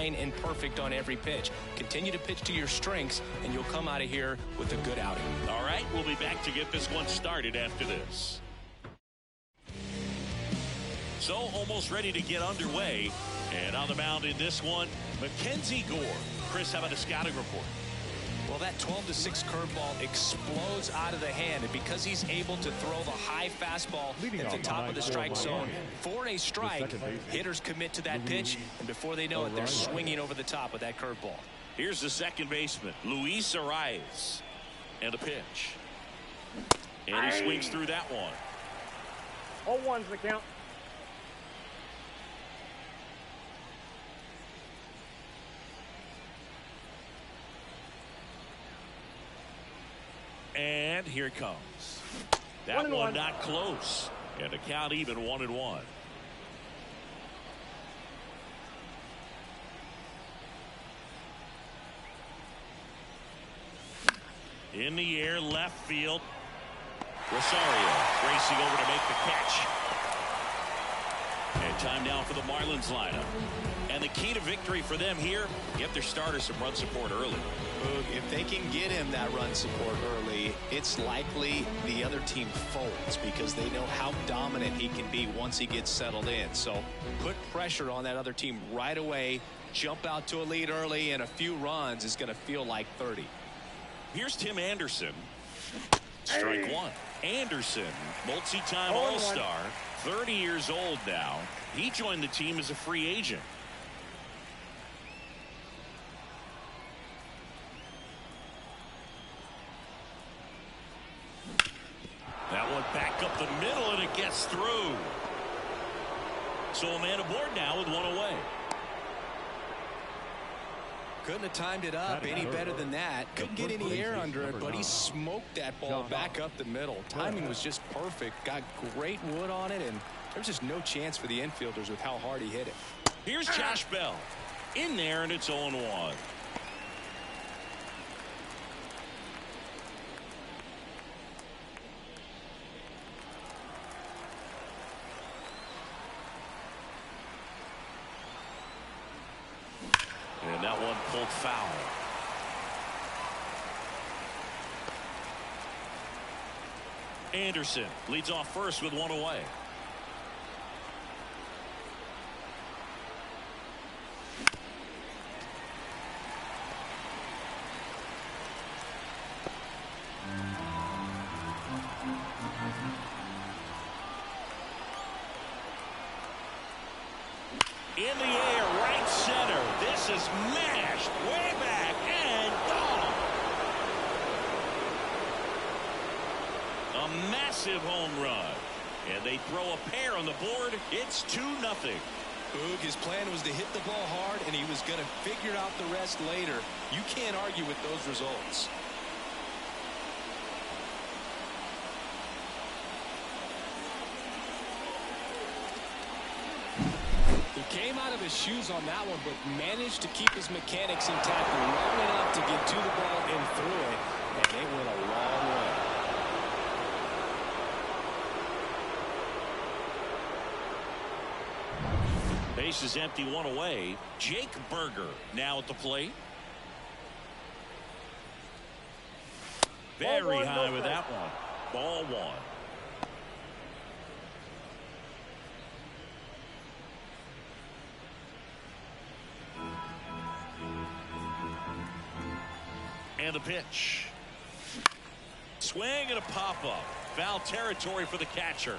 fine and perfect on every pitch. Continue to pitch to your strengths, and you'll come out of here with a good outing. All right, we'll be back to get this one started after this. So almost ready to get underway. And on the mound in this one, Mackenzie Gore. Chris, how about a scouting report? Well, that 12-6 curveball explodes out of the hand, and because he's able to throw the high fastball at the top of the strike zone for a strike, hitters commit to that pitch, and before they know it, they're swinging over the top with that curveball. Here's the second baseman, Luis Arias, and a pitch. And he swings through that one. 0-1's the count. And here it comes. That one not close. And the count even 1-1. In the air, left field. Rosario racing over to make the catch. And time now for the Marlins lineup. And the key to victory for them here, get their starter some run support early. If they can get him that run support early, it's likely the other team folds because they know how dominant he can be once he gets settled in. So put pressure on that other team right away. Jump out to a lead early, and a few runs is going to feel like 30. Here's Tim Anderson. Strike one. Anderson, multi-time All-Star, 30 years old now. He joined the team as a free agent. That one back up the middle, and it gets through. So a man aboard now with one away. Couldn't have timed it up any better than that. Couldn't get any air under it, but he smoked that ball back up the middle. Timing was just perfect. Got great wood on it, and there's just no chance for the infielders with how hard he hit it. Here's Josh Bell. In there, and it's 0-1. And that one pulled foul. Anderson leads off first with one away. In the air, right center. This is mashed way back and gone. A massive home run. And they throw a pair on the board. It's 2-0. Boog, his plan was to hit the ball hard, and he was going to figure out the rest later. You can't argue with those results. Came out of his shoes on that one, but managed to keep his mechanics intact long enough to get to the ball and through it, and it went a long way. Base is empty, one away. Jake Berger now at the plate. Very high with that one. Ball one. And the pitch. Swing and a pop-up. Foul territory for the catcher.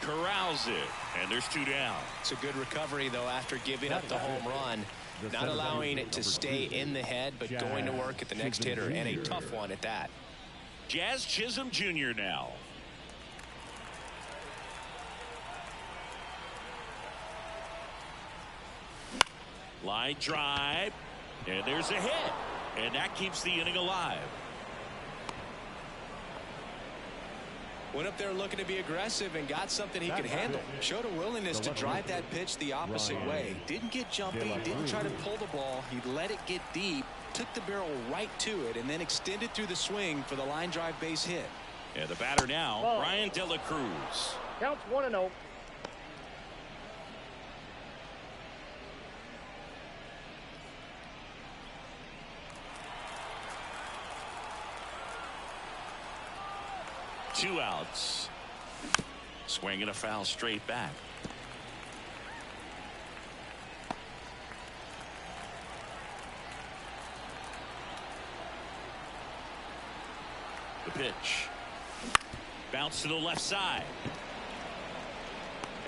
Corrals it. And there's 2 down. It's a good recovery, though, after giving up the home run. Not allowing it to stay in the head, but going to work at the next hitter. And a tough one at that. Jazz Chisholm Jr. now. Line drive. And there's a hit. And that keeps the inning alive. Went up there looking to be aggressive and got something he could handle. Showed a willingness to drive that pitch the opposite way. Didn't get jumpy, didn't try to pull the ball. He let it get deep, took the barrel right to it, and then extended through the swing for the line drive base hit. And the batter now, Brian De La Cruz. Counts 1-0. 2 outs. Swing and a foul straight back. The pitch. Bounce to the left side.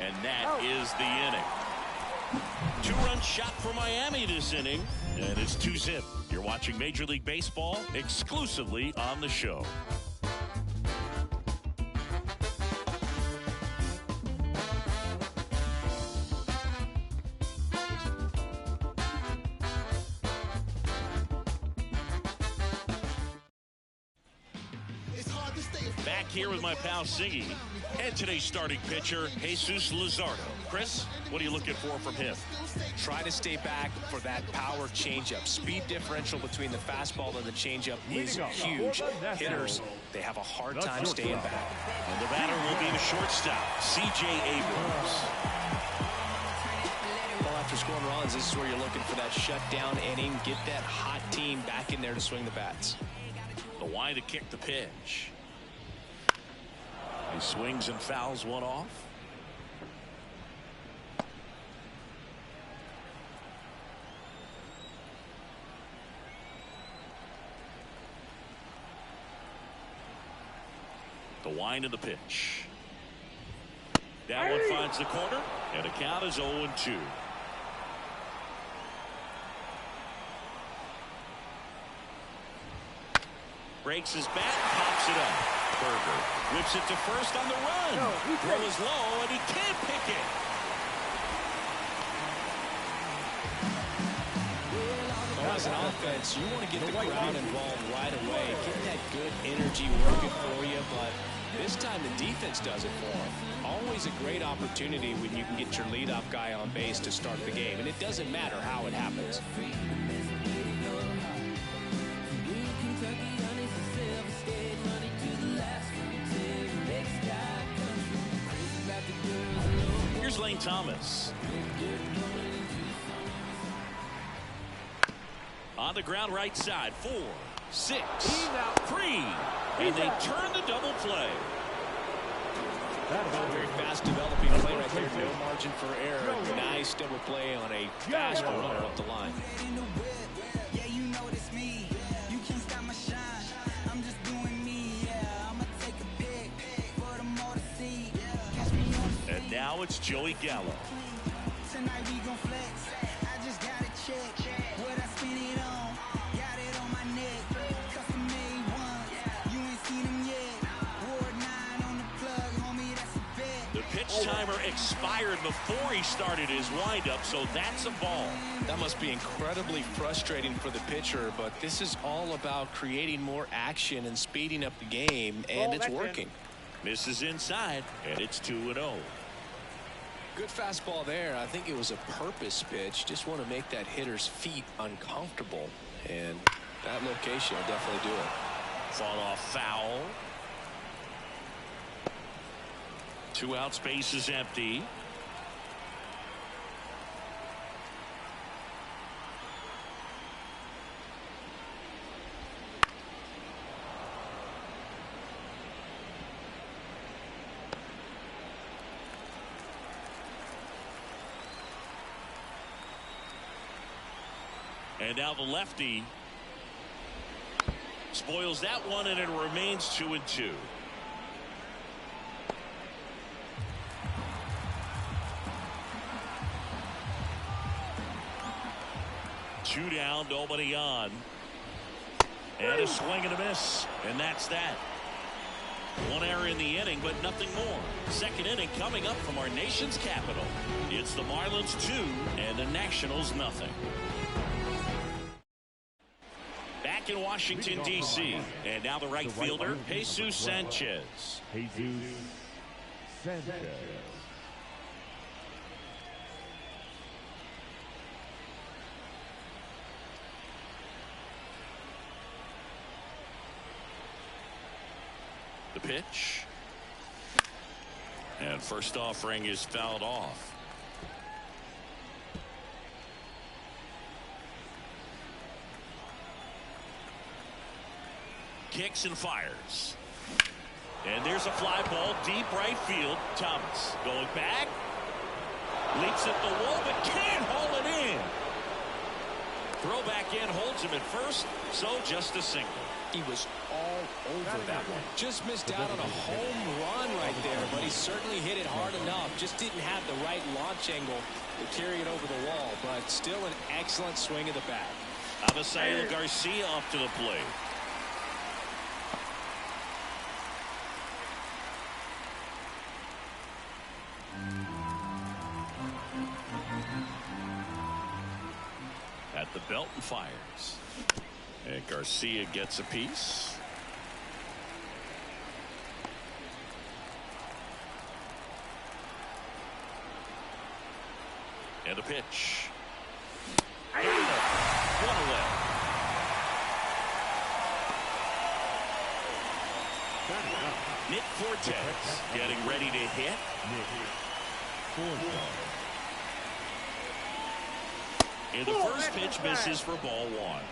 And that is the inning. 2-run shot for Miami this inning. And it's 2-zip. You're watching Major League Baseball exclusively on the show. Back here with my pal Siggy and today's starting pitcher, Jesus Luzardo. Chris, what are you looking for from him? Try to stay back for that power changeup. Speed differential between the fastball and the changeup is huge. Hitters, they have a hard time staying back. And the batter will be the shortstop, C.J. Abrams. Well, after scoring runs, this is where you're looking for that shutdown inning. Get that hot team back in there to swing the bats. The wide to kick the pitch. He swings and fouls one off. The wind of the pitch. That one finds the corner, and the count is 0-2. Breaks his bat, pops it up. Berger whips it to first on the run. Throw is low, and he can't pick it. Well, as an offense, you want to get the crowd involved right away. Get that good energy working for you, but this time the defense does it for them. Always a great opportunity when you can get your leadoff guy on base to start the game, and it doesn't matter how it happens. Here's Lane Thomas. On the ground right side. 4, 6, 3. And they turn the double play. Very fast developing play right there. No margin for error. Nice double play on a fast runner up the line. And now it's Joey Gallo. Tonight we gon' flex. I just gotta check what I spend it on. Got it on my neck. Custom made ones. You ain't seen them yet. Ward 9 on the plug, homie, that's a bet. The pitch timer expired before he started his windup, so that's a ball. That must be incredibly frustrating for the pitcher, but this is all about creating more action and speeding up the game, and it's working. Misses inside, and it's 2-0. Good fastball there. I think it was a purpose pitch. Just want to make that hitter's feet uncomfortable, and that location will definitely do it. Fall off foul. 2 outs, base is empty. And now the lefty spoils that one, and it remains 2-2. Two down, nobody on. And a swing and a miss. And that's that. One error in the inning, but nothing more. Second inning coming up from our nation's capital. It's the Marlins 2 and the Nationals nothing. Back in Washington, D.C. And now the right fielder, Jesus Sanchez. The pitch. And first offering is fouled off. Kicks and fires. And there's a fly ball deep right field. Thomas going back. Leaps at the wall, but can't haul it in. Throw back in, holds him at first, so just a single. He was all over that one. Just missed out on a home run right there, but he certainly hit it hard enough. Just didn't have the right launch angle to carry it over the wall, but still an excellent swing of the bat. Avisail Garcia up to the plate. At the belt and fires. And Garcia gets a piece. And a pitch. One away. Nick Fortes getting ready to hit. And the first pitch misses for ball one.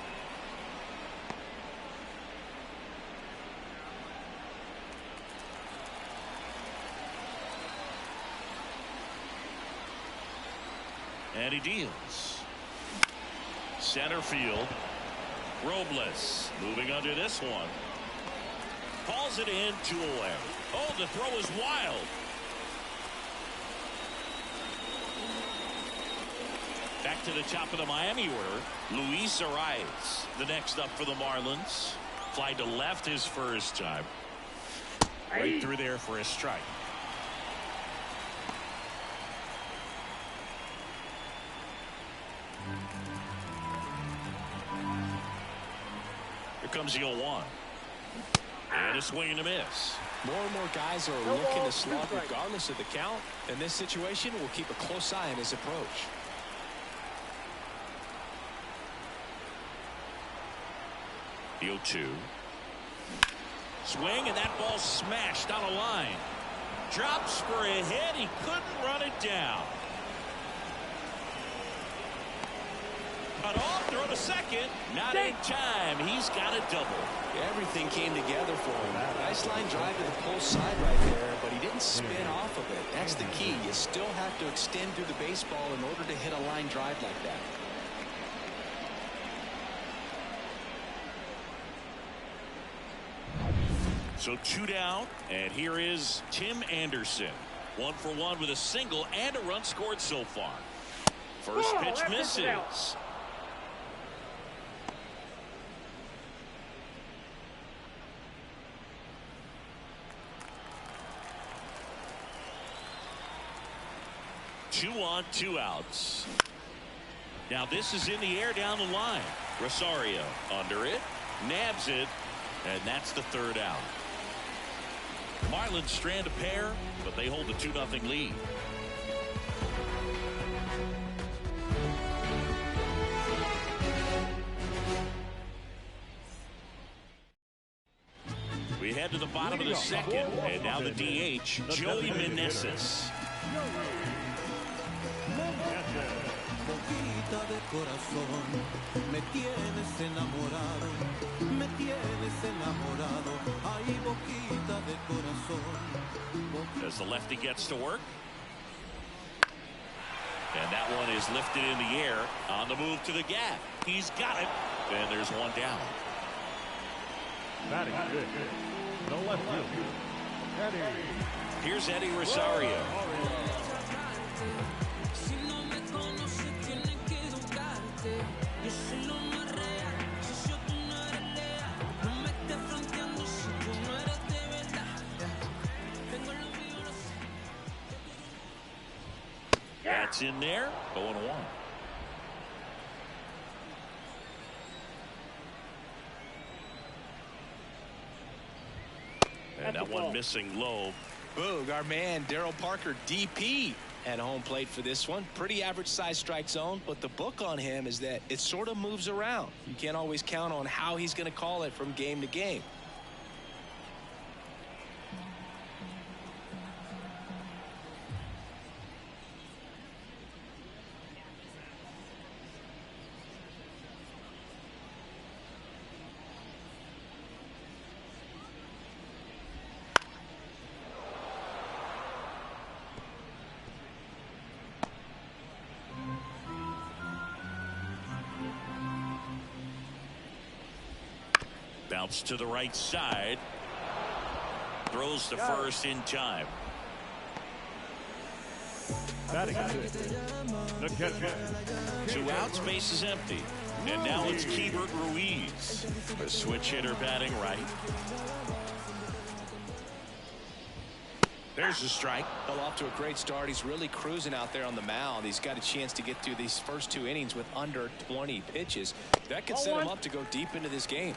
And he deals. Center field. Robles moving under this one. Calls it in, 2 away. Oh, the throw is wild. Back to the top of the Miami order. Luis Arias, the next up for the Marlins. Fly to left his first time. Right through there for a strike. Here comes the 0-1. And a swing and a miss. More and more guys are looking to slug regardless of the count. In this situation, we'll keep a close eye on his approach. The 0-2. Swing, and that ball smashed on a line. Drops for a hit. He couldn't run it down. Cut off, throw to second. Not in time. He's got a double. Everything came together for him. Nice line drive to the pull side right there, but he didn't spin off of it. That's the key. You still have to extend through the baseball in order to hit a line drive like that. So 2 down, and here is Tim Anderson. 1 for 1 with a single and a run scored so far. First pitch misses. Two on, 2 outs. Now this is in the air down the line. Rosario under it, nabs it, and that's the 3rd out. Marlins strand a pair, but they hold a 2-0 lead. We head to the bottom of the second, and now the DH, Joey Meneses. De corazón, me tienes enamorado, ay boquita de corazón. As the lefty gets to work. And that one is lifted in the air on the move to the gap. He's got it, and there's 1 down. Batting good. No left field. Here's Eddie Rosario. That's in there. 0-1. And that one missing low. Boog, our man Daryl Parker, DP, at home plate for this one. Pretty average size strike zone, but the book on him is that it sort of moves around. You can't always count on how he's going to call it from game to game. Bounce to the right side. Throws to first in time. Batting sixth, the catcher. 2 outs, base is empty. And now it's Keibert Ruiz, a switch hitter batting right. There's a strike. Well, off to a great start. He's really cruising out there on the mound. He's got a chance to get through these first 2 innings with under 20 pitches. That could set him up to go deep into this game.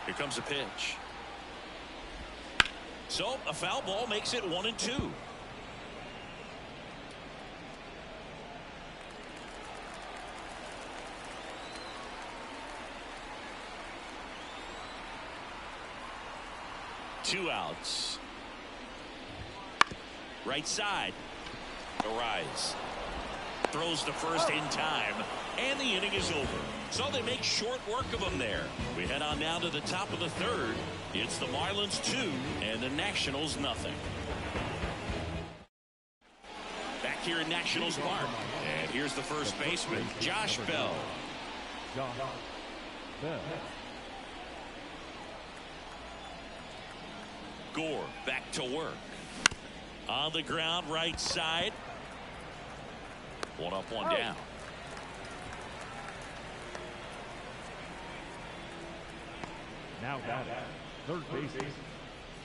Here comes a pitch. So a foul ball makes it 1-2. Two outs. Right side. Arise. Throws to first in time. And the inning is over. So they make short work of him there. We head on now to the top of the third. It's the Marlins 2 and the Nationals nothing. Back here in Nationals Park. And here's the first baseman, Josh Bell. Gore back to work. On the ground, right side. 1 up, 1 down. Now batting, third baseman,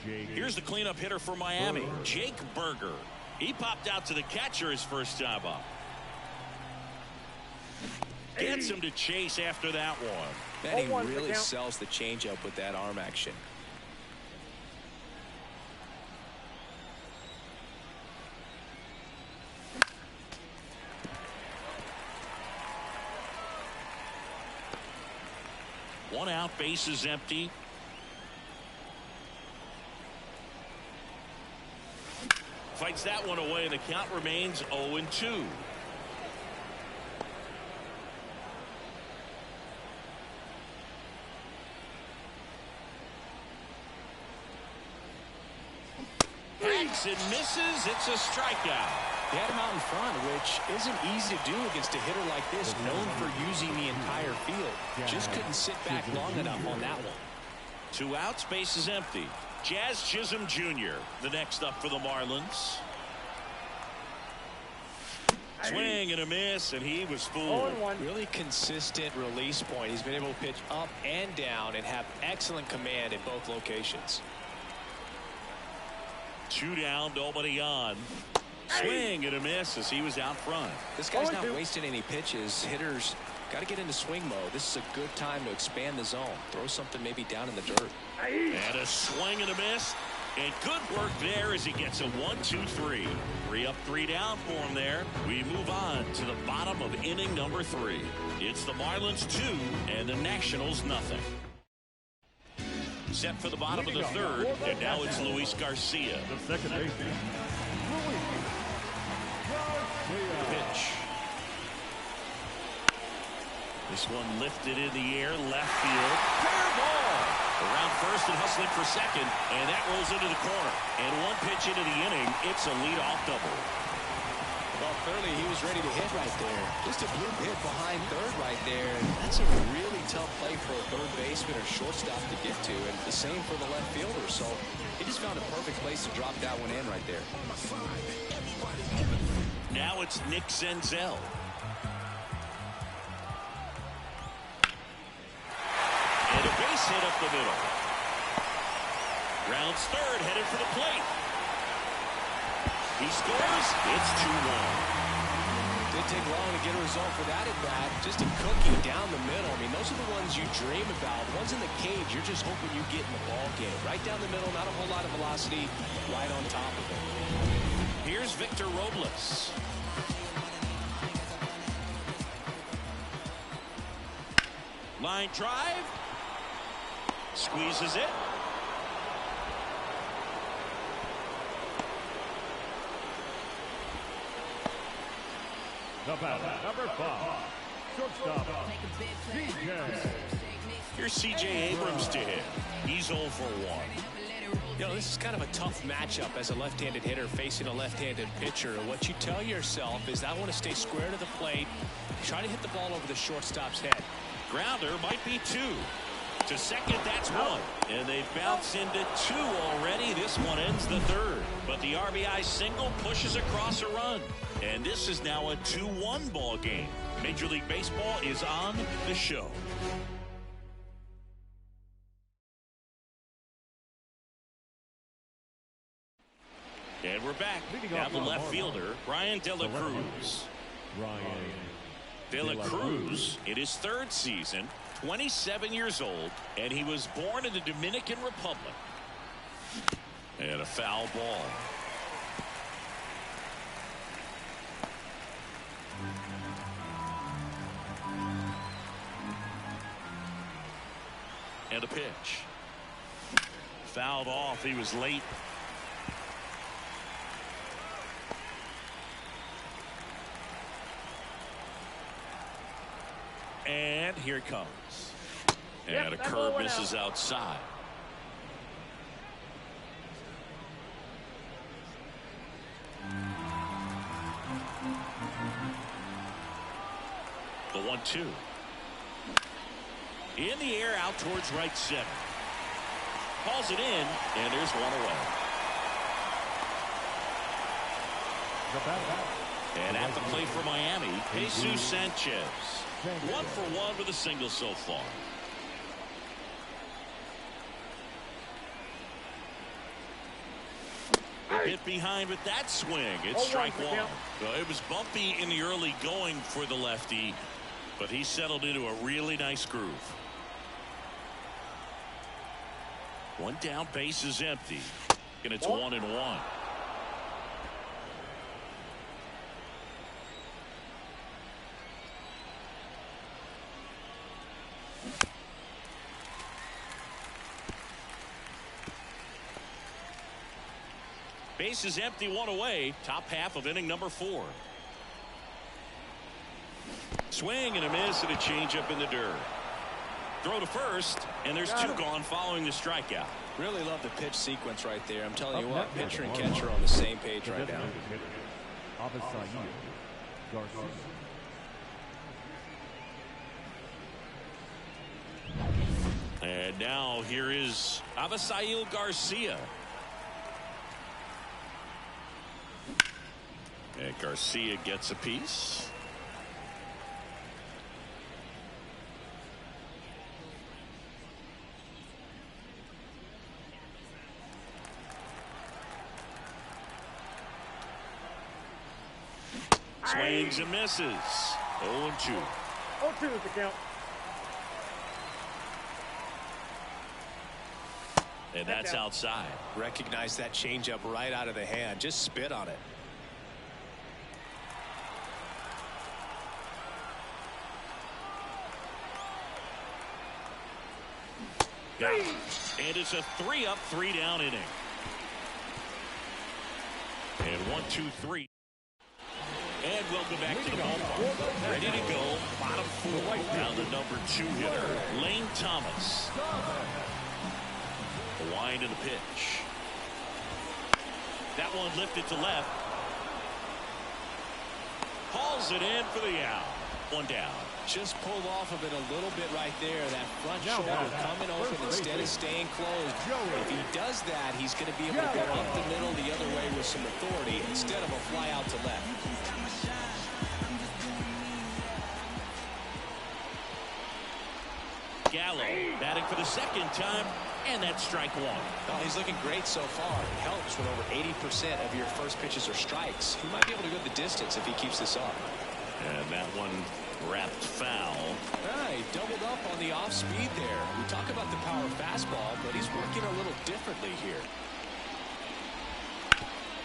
Jake. Here's the cleanup hitter for Miami, Jake Berger. He popped out to the catcher his first time up. Gets him to chase after that one. And he really sells the changeup with that arm action. One out, base is empty. Fights that one away, and the count remains 0-2. Hacks and misses. It's a strikeout. He had him out in front, which isn't easy to do against a hitter like this, known for using the entire field. Just couldn't sit back long enough on that one. 2 outs, base is empty. Jazz Chisholm Jr., the next up for the Marlins. Swing and a miss, and he was fooled. Really consistent release point. He's been able to pitch up and down and have excellent command at both locations. 2 down, nobody on. Swing and a miss as he was out front. This guy's not wasting any pitches. Hitters got to get into swing mode. This is a good time to expand the zone. Throw something maybe down in the dirt. And a swing and a miss. And good work there as he gets a 1-2-3. 3 up, 3 down for him there. We move on to the bottom of inning number 3. It's the Marlins 2 and the Nationals nothing. Set for the bottom of the third, and now it's Luis Garcia. The second baseman, Luis Garcia. Pitch. This one lifted in the air, left field. Fair ball. Around first and hustling for second, and that rolls into the corner. And 1 pitch into the inning, it's a leadoff double. Well, clearly he was ready to hit right there. Just a blue hit behind third right there. That's a really tough play for a third baseman or shortstop to get to, and the same for the left fielder. So he just found a perfect place to drop that one in right there. Now it's Nick Senzel. And a base hit up the middle. Rounds third, headed for the plate. He scores. It's 2-1. Didn't take long to get a result for that at bat. Just a cookie down the middle. I mean, those are the ones you dream about. The ones in the cage, you're just hoping you get in the ball game. Right down the middle, not a whole lot of velocity, right on top of it. Here's Victor Robles. Line drive. Squeezes it. The batter, number 5, shortstop, DJ Here's C.J. Abrams to hit. He's 0 for 1. You know, this is kind of a tough matchup as a left-handed hitter facing a left-handed pitcher. And what you tell yourself is I want to stay square to the plate, try to hit the ball over the shortstop's head. Grounder might be 2. To second, that's 1. And they bounce into 2 already. This one ends the 3rd. But the RBI single pushes across a run. And this is now a 2-1 ball game. Major League Baseball is on the show. And we're back. Now the left fielder, Brian De La Cruz. De La Cruz in his 3rd season, 27 years old, and he was born in the Dominican Republic. And a foul ball. And a pitch. Fouled off. He was late. And here it comes. And a curve misses outside. The 1-2. In the air out towards right center. Calls it in, and there's one away. And at the plate for Miami, Jesus Sanchez. 1 for 1 with a single so far. Hit behind with that swing. It's strike 1. Well, it was bumpy in the early going for the lefty, but he settled into a really nice groove. 1 down, base is empty, and it's 1-1. Base is empty, 1 away. Top half of inning number 4. Swing and a miss and a changeup in the dirt. Throw to first, and there's 2 gone following the strikeout. Really love the pitch sequence right there. I'm telling you what, pitcher and catcher are on the same page right now. And now here is Avisail Garcia. And Garcia gets a piece. Swings and misses. 0-2. 0-2 is the count. And that's outside. Recognize that changeup right out of the hand. Just spit on it. And it's a 3-up, 3-down inning. And 1-2-3. And welcome back to the ballpark. Ready to go. Bottom 4. Down the number 2 hitter, Lane Thomas. The wind and the pitch. That one lifted to left. Hauls it in for the out. 1 down. Just pulled off of it a little bit right there. That front shoulder coming open instead of staying closed. If he does that, he's going to be able to go up the middle the other way with some authority instead of a fly out to left. Gallo batting for the 2nd time, and that's strike 1. Oh, he's looking great so far. It helps when over 80% of your first pitches are strikes. He might be able to go the distance if he keeps this up. And that one wrapped foul. He doubled up on the off speed there. We talk about the power fastball, but he's working a little differently here.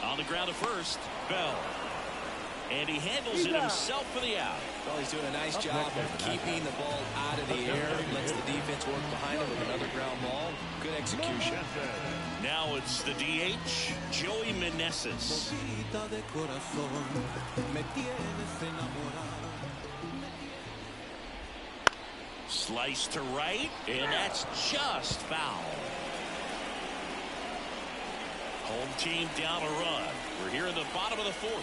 On the ground to first, Bell. And he handles it himself for the out. Well, he's doing a nice job of keeping the ball out of the air. Lets the defense work behind him with another ground ball. Good execution. Now it's the DH, Joey Meneses. Slice to right, and that's just foul. Home team down a run. We're here in the bottom of the fourth.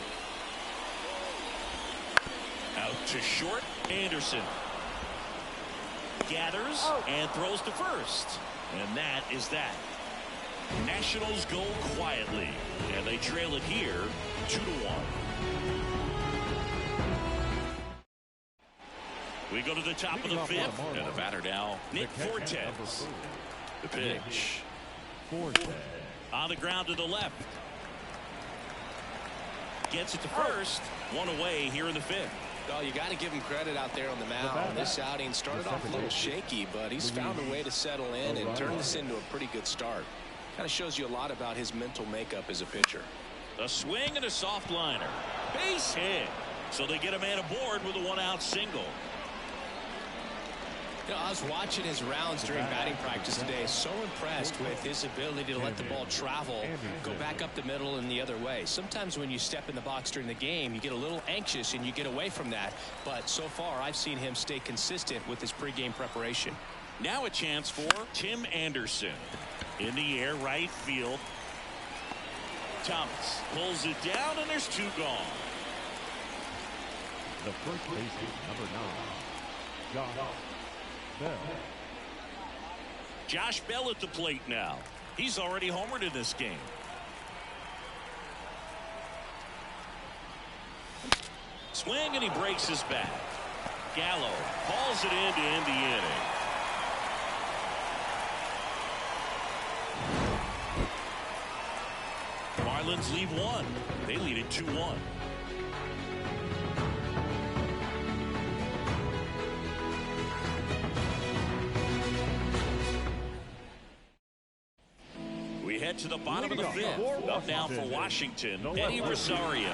Out to short. Anderson gathers and throws to first. And that is that. Nationals go quietly, and they trail it here 2-1. We go to the top of the fifth, and the batter now, Nick Fortes. The pitch. On the ground to the left. Gets it to first. One away here in the fifth. Well, you got to give him credit out there on the mound. This outing started off a little shaky, but he's found a way to settle in and turn this into a pretty good start. Kind of shows you a lot about his mental makeup as a pitcher. A swing and a soft liner. Base hit. So they get a man aboard with a one-out single. You know, I was watching his rounds during batting practice today. So impressed with his ability to let the ball travel, go back up the middle and the other way. Sometimes when you step in the box during the game, you get a little anxious and you get away from that. But so far, I've seen him stay consistent with his pregame preparation. Now a chance for Tim Anderson. In the air, right field. Thomas pulls it down, and there's two gone. The first baseman, number 9, Josh Bell at the plate now. He's already homered in this game. Swing, and he breaks his back. Gallo hauls it in to end the inning. Marlins leave one. They lead it 2-1. We head to the bottom of the fifth. Up now for Washington, Eddie Rosario.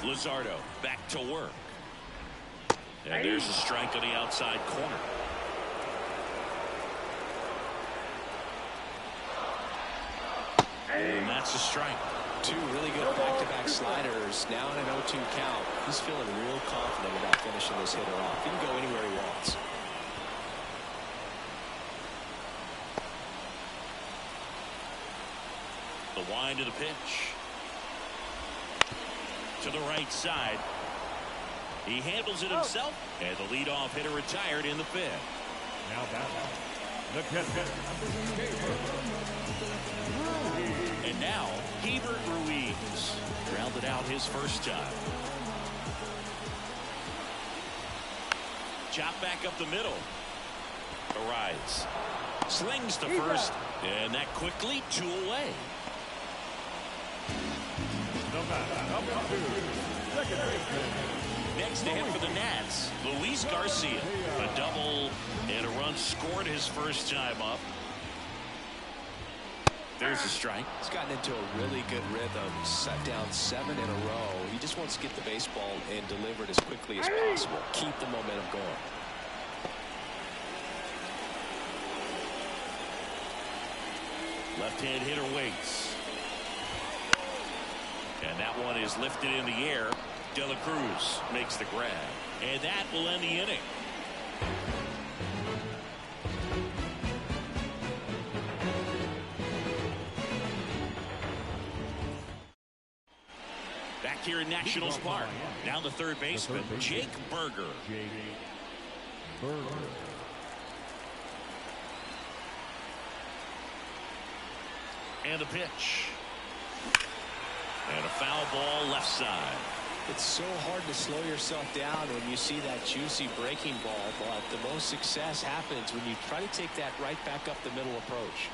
Luzardo back to work. And there's a strike on the outside corner. And that's a strike. Two really good back-to-back sliders. Now in an 0-2 count. He's feeling real confident about finishing this hitter off. He can go anywhere he wants. The wind of the pitch. To the right side. He handles it himself. And the leadoff hitter retired in the fifth. Now back. The catcher. And now, Hebert Ruiz grounded out his first time. Chop back up the middle. Arise. Slings to first. And that quickly 2 away. Number 2, second baseman. Next to him for the Nats, Luis Garcia. A double and a run scored his first time up. There's a strike. He's gotten into a really good rhythm. Set down 7 in a row. He just wants to get the baseball and deliver it as quickly as possible. Keep the momentum going. Left-hand hitter waits. And that one is lifted in the air. De La Cruz makes the grab. And that will end the inning. Back here in Nationals Park. Now the third baseman, Jake Burger. And the pitch. And a foul ball left side. It's so hard to slow yourself down when you see that juicy breaking ball, but the most success happens when you try to take that right back up the middle approach.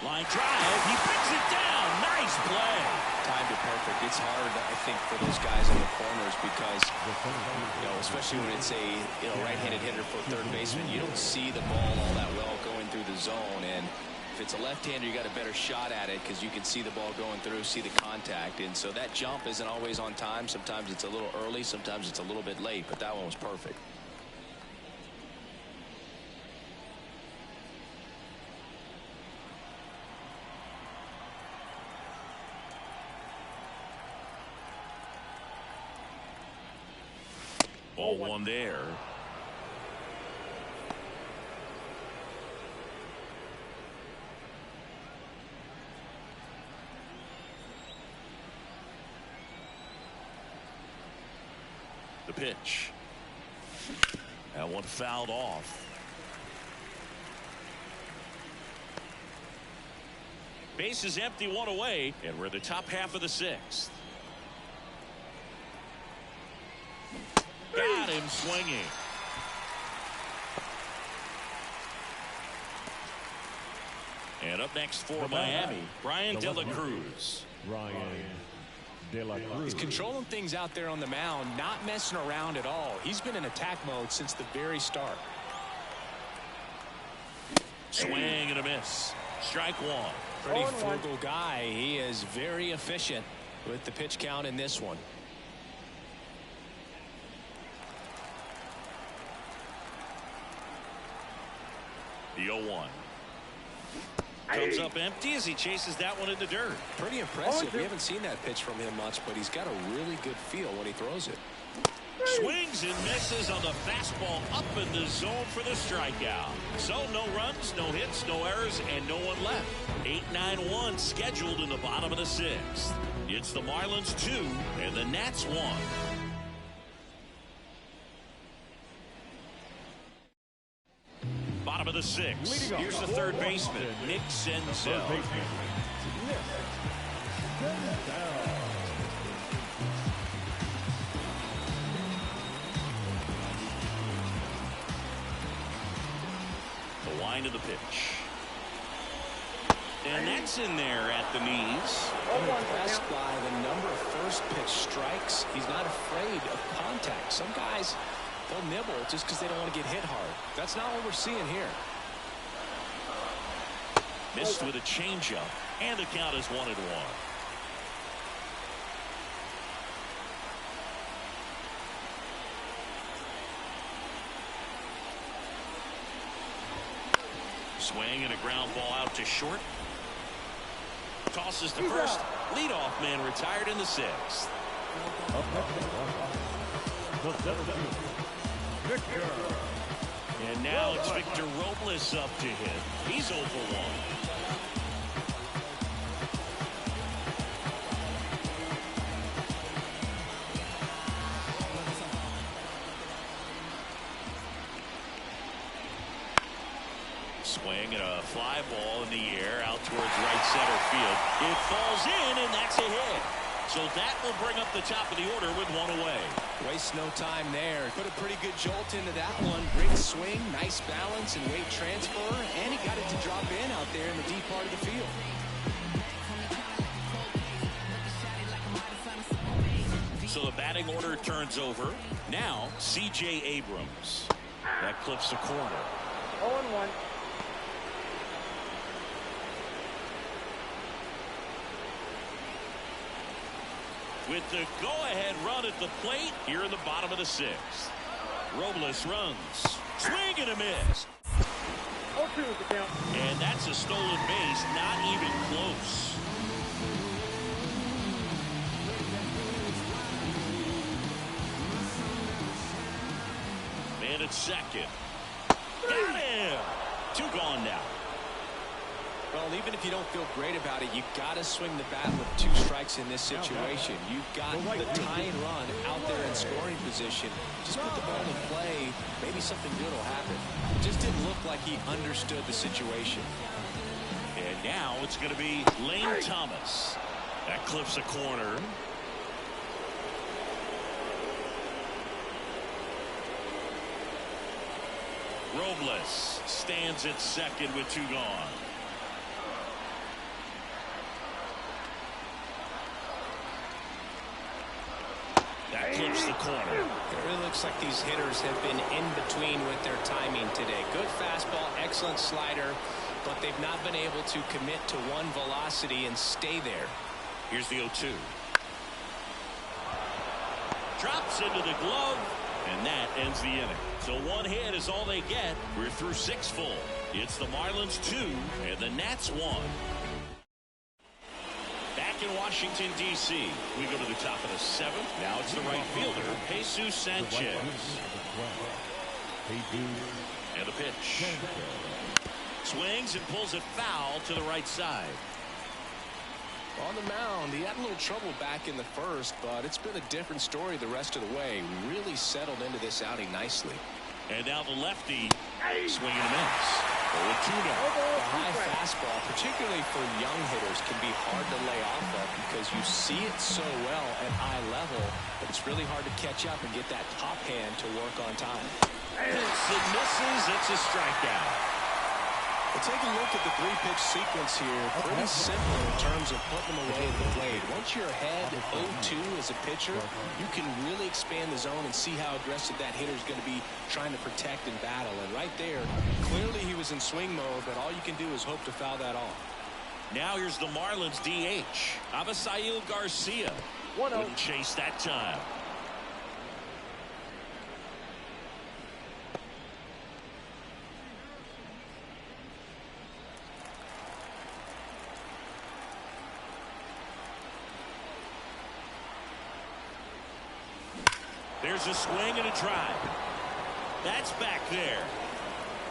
Line drive. He picks it down. Nice play. Timed it perfect. It's hard, I think, for those guys in the corners because, you know, especially when it's a right-handed hitter for third baseman, you don't see the ball all that well going through the zone. And if it's a left-hander, you got a better shot at it because you can see the ball going through, see the contact. And so that jump isn't always on time. Sometimes it's a little early. Sometimes it's a little bit late. But that one was perfect. Ball one there. The pitch. That one fouled off. Base is empty, one away, and we're in the top half of the sixth. Got him swinging. And up next for Miami, Brian De La Cruz. He's controlling things out there on the mound, not messing around at all. He's been in attack mode since the very start. Swing and a miss. Strike one. Pretty frugal guy. He is very efficient with the pitch count in this one. The 0-1. Comes up empty as he chases that one in the dirt. Pretty impressive. We haven't seen that pitch from him much, but he's got a really good feel when he throws it. Swings and misses on the fastball up in the zone for the strikeout. So no runs, no hits, no errors, and no one left. 8-9-1 scheduled in the bottom of the sixth. It's the Marlins 2 and the Nats 1. Bottom of the sixth. Here's the third baseman, Nick Senzel. The line of the pitch. And that's in there at the knees. I'm impressed by the number of first pitch strikes. He's not afraid of contact. Some guys, they'll nibble just because they don't want to get hit hard. That's not what we're seeing here. Missed with a changeup, and the count is 1-1. Swing and a ground ball out to short. Tosses to first. Leadoff man retired in the sixth. And now it's Victor Robles up to hit. He's 0 for 1. Swing and a fly ball in the air out towards right center field. It falls in, and that's a hit. So that will bring up the top of the order with one away. Waste no time there. Put a pretty good jolt into that one. Great swing, nice balance and weight transfer, and he got it to drop in out there in the deep part of the field. So the batting order turns over. Now C.J. Abrams. That clips the corner. 0-1. With the go-ahead run at the plate here in the bottom of the sixth. Robles runs. Swing and a miss. 0-2 the count. And that's a stolen base, not even close. Man at second. Got him. 2 gone now. Well, even if you don't feel great about it, you've got to swing the bat with 2 strikes in this situation. You've got the tying run out there in scoring position. Just put the ball in play. Maybe something good will happen. It just didn't look like he understood the situation. And now it's going to be Lane Thomas. That clips a corner. Robles stands at second with 2 gone. That clips the corner. It really looks like these hitters have been in between with their timing today. Good fastball, excellent slider, but they've not been able to commit to one velocity and stay there. Here's the 0-2. Drops into the glove, and that ends the inning. So 1 hit is all they get. We're through 6 full. It's the Marlins 2 and the Nats 1. Back in in Washington, D.C. We go to the top of the 7th. Now it's the right fielder, Jesus Sanchez. And the pitch. Swings and pulls it foul to the right side. On the mound, he had a little trouble back in the first, but it's been a different story the rest of the way. Really settled into this outing nicely. And now the lefty swinging and a miss. 0-2 now. The high fastball, particularly for young hitters, can be hard to lay off of because you see it so well at eye level, but it's really hard to catch up and get that top hand to work on time. Hits and misses. It's a strikeout. Well, take a look at the 3-pitch sequence here. Pretty simple in terms of putting them away at the plate. Once you're ahead 0-2 as a pitcher, you can really expand the zone and see how aggressive that hitter is going to be trying to protect and battle. And right there, clearly he was in swing mode, but all you can do is hope to foul that off. Now here's the Marlins DH, Avisail Garcia. Wouldn't chase that time. There's a swing and a drive. That's back there.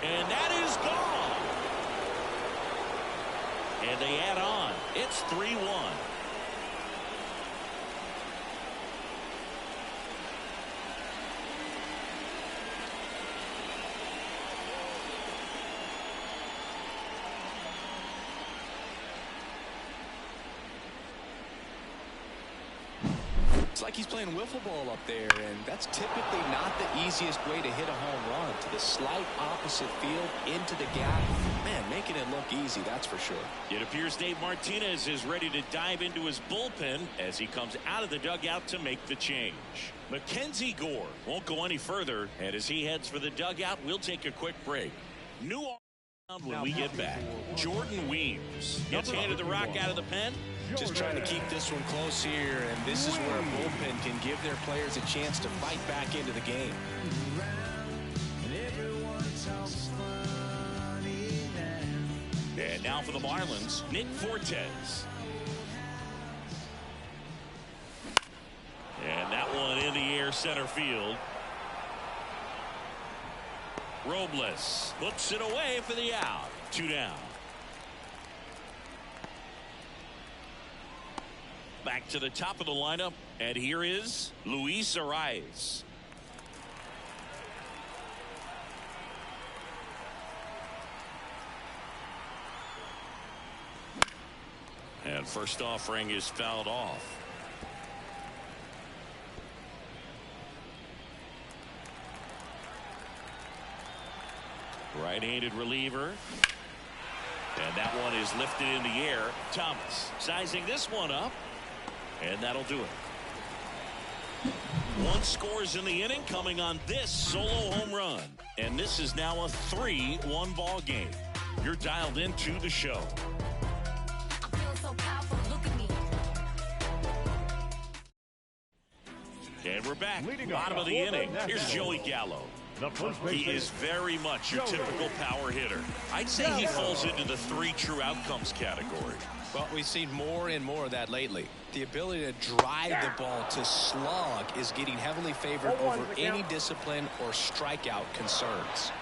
And that is gone. And they add on. It's 3-1. It's like he's playing wiffle ball up there, and that's typically not the easiest way to hit a home run. To the slight opposite field, into the gap. Man, making it look easy, that's for sure. It appears Dave Martinez is ready to dive into his bullpen as he comes out of the dugout to make the change. Mackenzie Gore won't go any further, and as he heads for the dugout, we'll take a quick break. New when we get back. Jordan Weems gets handed the rock out of the pen. Just trying to keep this one close here, and this is where a bullpen can give their players a chance to fight back into the game. And now for the Marlins, Nick Fortes. And that one in the air center field. Robles puts it away for the out. 2 down. Back to the top of the lineup, and here is Luis Arias. And first offering is fouled off. Right-handed reliever. And that one is lifted in the air. Thomas sizing this one up. And that'll do it. 1 scores in the inning coming on this solo home run. And this is now a 3-1 ball game. You're dialed into the show. And we're back. Bottom of the inning. Here's Joey Gallo. He is very much your typical power hitter. I'd say he falls into the 3 true outcomes category. Well, we've seen more and more of that lately. The ability to drive the ball to slug is getting heavily favored over any discipline or strikeout concerns.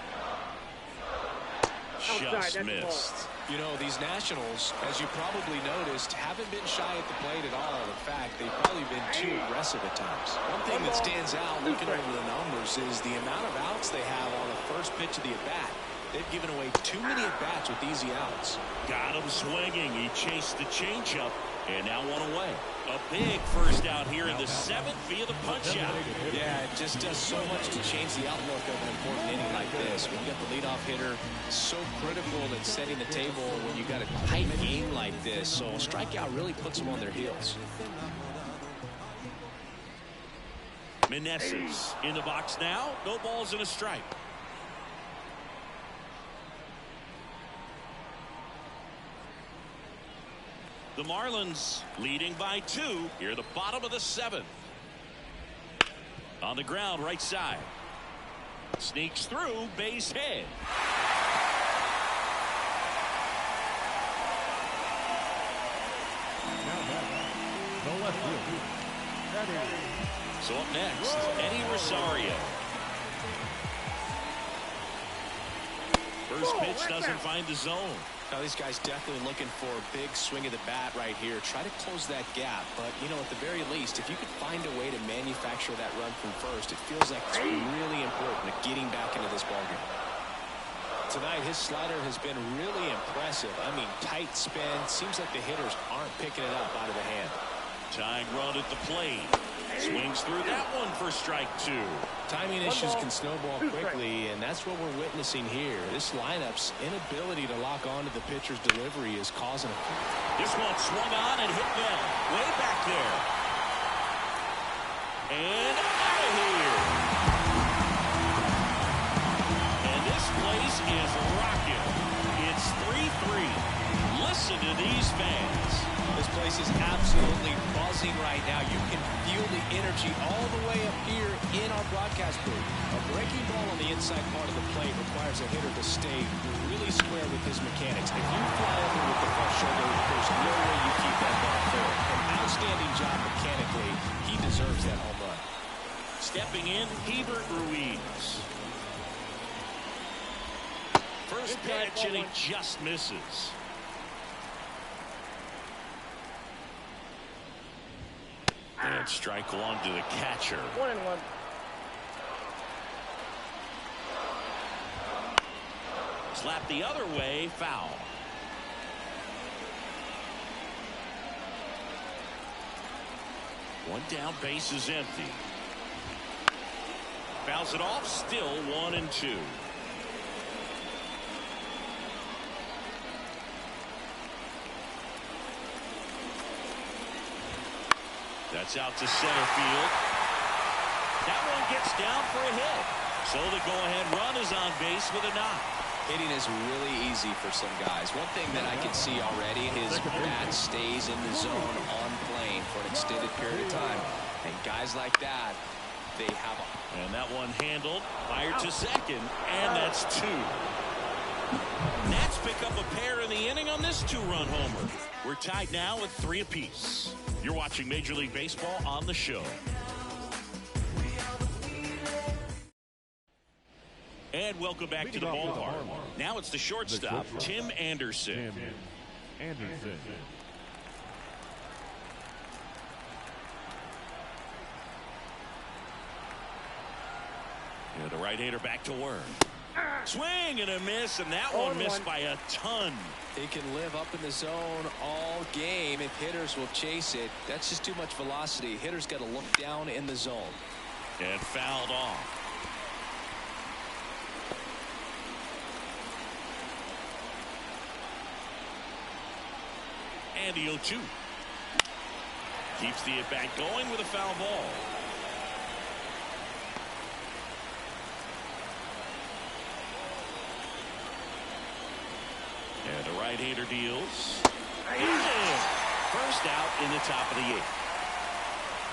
Just missed. You know, these Nationals, as you probably noticed, haven't been shy at the plate at all. In fact, they've probably been too aggressive at times. One thing that stands out looking over the numbers is the amount of outs they have on the first pitch of the at-bat. They've given away too many at-bats with easy outs. Got him swinging. He chased the changeup, and now 1 away. A big first out here in the 7th via the punch-out. Yeah, it just does so much to change the outlook of an important inning like this. When you got the leadoff hitter, so critical in setting the table when you got a tight game like this. So a strikeout really puts them on their heels. Meneses in the box now. No balls and a strike. The Marlins leading by 2 here at the bottom of the 7th. On the ground, right side. Sneaks through, base hit. The left fielder, Eddie. So up next, Eddie Rosario. First pitch doesn't find the zone. Now these guys definitely looking for a big swing of the bat right here. Try to close that gap. But, you know, at the very least, if you could find a way to manufacture that run from first, it feels like it's really important to getting back into this ballgame. Tonight, his slider has been really impressive. I mean, tight spin. Seems like the hitters aren't picking it up out of the hand. Tying run at the plate. Swings through that one for strike 2. Timing issues can snowball quickly, and that's what we're witnessing here. This lineup's inability to lock onto the pitcher's delivery is causing a... This one swung on and hit well. Way back there. And out of here. And this place is rocking. It's 3-3. Listen to these fans. This place is absolutely buzzing right now. You can feel the energy all the way up here in our broadcast booth. A breaking ball on the inside part of the plate requires a hitter to stay really square with his mechanics. If you fly over with the front shoulder, there's no way you keep that ball fair. An outstanding job mechanically. He deserves that home run. Stepping in, Hebert Ruiz. First pitch, and he just misses. And strike 1 to the catcher. 1-1. Slap the other way, foul. One down, base is empty. Fouls it off, still 1-2. That's out to center field. That one gets down for a hit. So the go-ahead run is on base with a knock. Hitting is really easy for some guys. One thing that I can see already, his bat stays in the zone on plane for an extended period of time. And guys like that, they have a... And that one handled, fired to second, and that's 2. Nats pick up a pair in the inning on this 2-run homer. We're tied now at 3 apiece. You're watching Major League Baseball on the show. And welcome back to the ballpark. Now it's the shortstop, Tim Anderson. And the right-hander back to work. Swing and a miss, and that one missed by a ton. He can live up in the zone all game if hitters will chase it. That's just too much velocity. Hitters got to look down in the zone. And fouled off. And the 0-2. Keeps the at-bat going with a foul ball. And the right-hander deals. First out in the top of the 8th.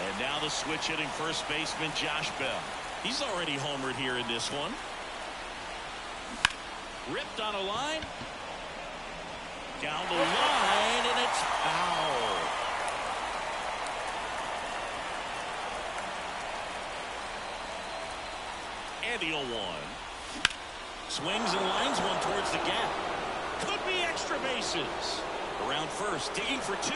And now the switch hitting first baseman Josh Bell. He's already homered here in this one. Ripped on a line. Down the line, and it's foul. And the 0-1. Swings and lines one towards the gap. Could be extra bases. Around first, digging for 2.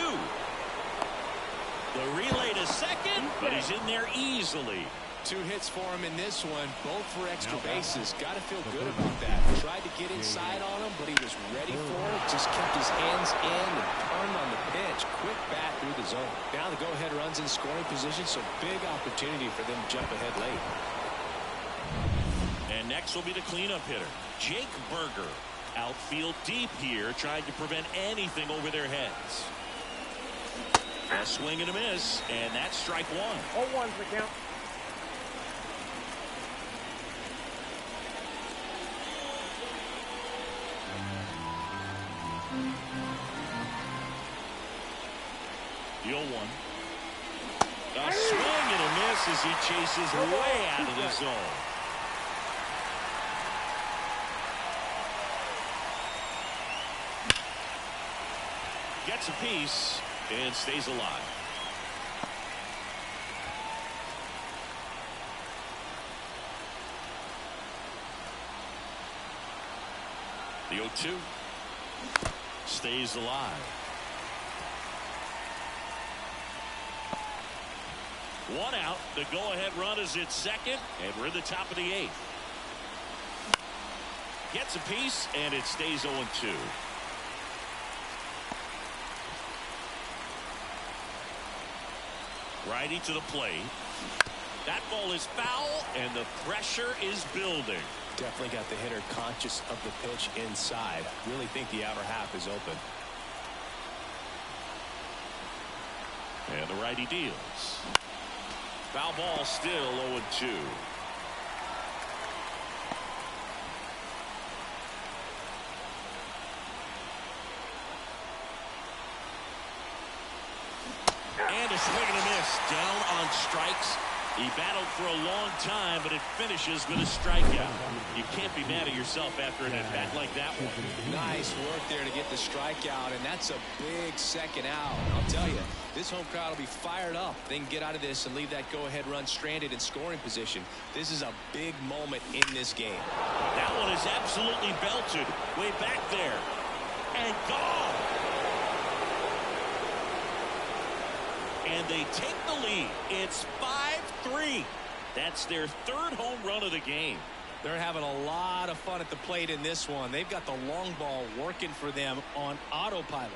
The relay to second, but he's in there easily. 2 hits for him in this one, both for extra bases. Got to feel good about that. Tried to get inside on him, but he was ready for it. Just kept his hands in and turned on the pitch. Quick bat through the zone. Now the go-ahead runs in scoring position, so big opportunity for them to jump ahead late. And next will be the cleanup hitter, Jake Berger. Outfield deep here, trying to prevent anything over their heads. A swing and a miss, and that's strike 1. 0-1's the count. The 0-1. A swing and a miss as he chases way out of the zone. Gets a piece and stays alive. The 0-2 stays alive. One out. The go-ahead run is at second, and we're in the top of the 8th. Gets a piece, and it stays 0-2. Righty to the plate. That ball is foul, and the pressure is building. Definitely got the hitter conscious of the pitch inside. Really think the outer half is open. And the righty deals. Foul ball, still 0-2. And a swing and a miss. Down on strikes. He battled for a long time, but it finishes with a strikeout. You can't be mad at yourself after an at-bat like that one. Nice work there to get the strikeout, and that's a big second out. I'll tell you, this home crowd will be fired up. They can get out of this and leave that go-ahead run stranded in scoring position. This is a big moment in this game. That one is absolutely belted. Way back there. And gone. And they take the lead. It's 5-3. That's their 3rd home run of the game. They're having a lot of fun at the plate in this one. They've got the long ball working for them on autopilot.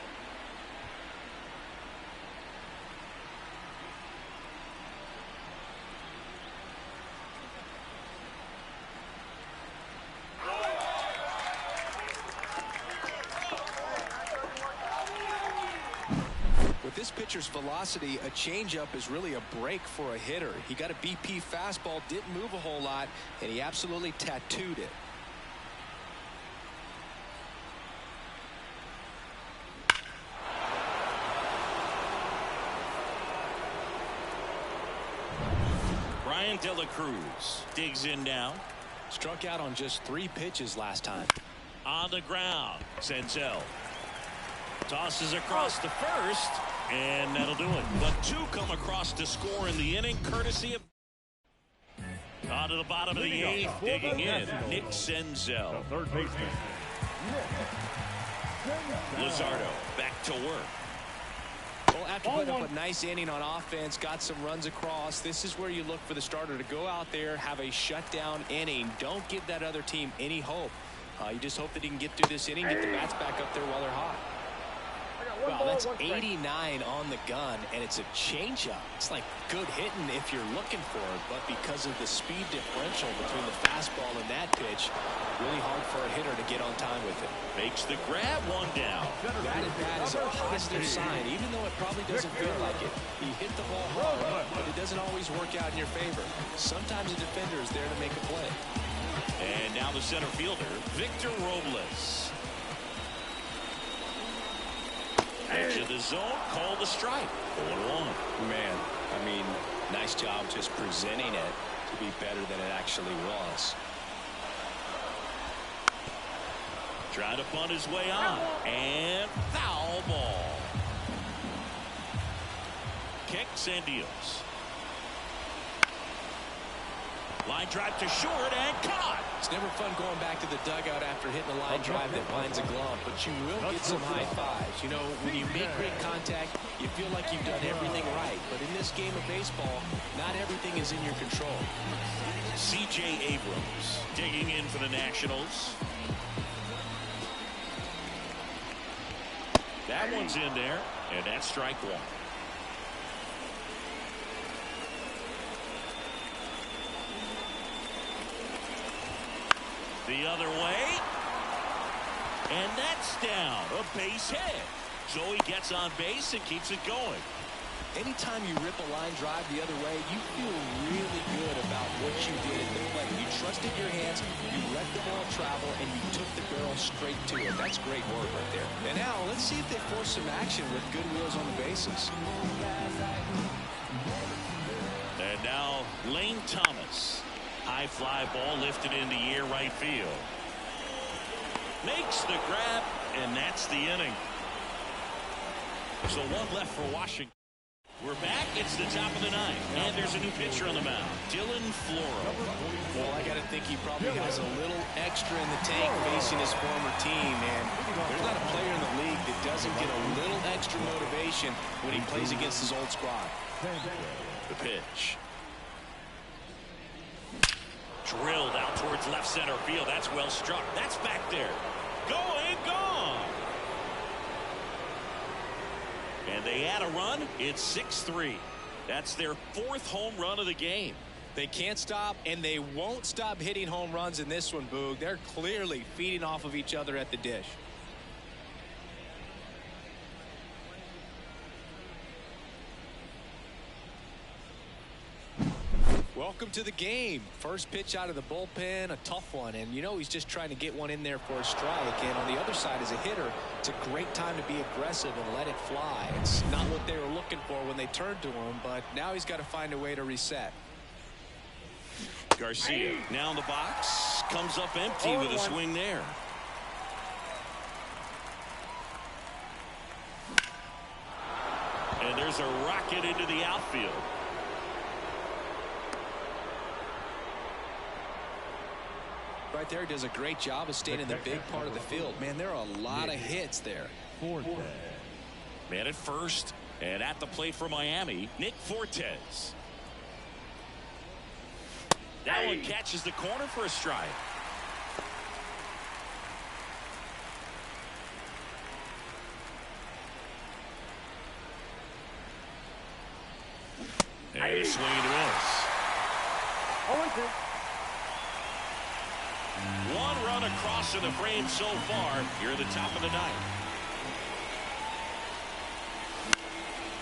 With this pitcher's velocity, a changeup is really a break for a hitter. He got a BP fastball, didn't move a whole lot, and he absolutely tattooed it. Brian De La Cruz digs in now. Struck out on just 3 pitches last time. On the ground, Senzel tosses across the first, and that'll do it. But 2 come across to score in the inning, courtesy of. On to the bottom of the 8th, digging in, Nick Senzel. Third baseman. Luzardo back to work. Well, after putting up a nice inning on offense, got some runs across, this is where you look for the starter to go out there, have a shutdown inning. Don't give that other team any hope. You just hope that he can get through this inning, get the bats back up there while they're hot. Wow, that's 89 on the gun, and it's a changeup. It's like good hitting if you're looking for it, but because of the speed differential between the fastball and that pitch, really hard for a hitter to get on time with it. Makes the grab, 1 down. That at bat is a positive sign, even though it probably doesn't feel like it. He hit the ball hard, but it doesn't always work out in your favor. Sometimes a defender is there to make a play. And now the center fielder, Victor Robles. Edge of the zone, call the strike. 0-1. Man, I mean, nice job just presenting it to be better than it actually was. Trying to bunt his way on. And foul ball. Kicks and deals. Line drive to short and caught. It's never fun going back to the dugout after hitting a line drive that finds a glove, but you will get some high fives. You know, when you make great contact, you feel like you've done everything right. But in this game of baseball, not everything is in your control. C.J. Abrams digging in for the Nationals. That one's in there, and that's strike 1. The other way. And that's down. A base hit. So he gets on base and keeps it going. Anytime you rip a line drive the other way, you feel really good about what you did at the plate. You trusted your hands, you let the ball travel, and you took the barrel straight to it. That's great work right there. And now, let's see if they force some action with good wheels on the bases. And now, Lane Thomas. High fly ball lifted into the air right field. Makes the grab, and that's the inning. So 1 left for Washington. We're back. It's the top of the 9th, and there's a new pitcher on the mound, Dylan Floro. Well, I got to think he probably has a little extra in the tank facing his former team, and there's not a player in the league that doesn't get a little extra motivation when he plays against his old squad. The pitch. Drilled out towards left center field. That's well struck. That's back there. Going, gone. And they add a run. It's 6-3. That's their 4th home run of the game. They can't stop, and they won't stop hitting home runs in this one, Boog. They're clearly feeding off of each other at the dish. Welcome to the game. First pitch out of the bullpen, a tough one, and you know he's just trying to get one in there for a strike. And on the other side, as a hitter, it's a great time to be aggressive and let it fly. It's not what they were looking for when they turned to him, but now he's got to find a way to reset. Garcia now in the box, comes up empty with a swing there. And there's a rocket into the outfield. Right there, does a great job of staying in the big part of the field. Man, there are a lot of hits there. Man at first, and at the plate for Miami, Nick Fortes. That one catches the corner for a strike. And a swing and a miss. 0-2. One run across in the frame so far here at the top of the ninth.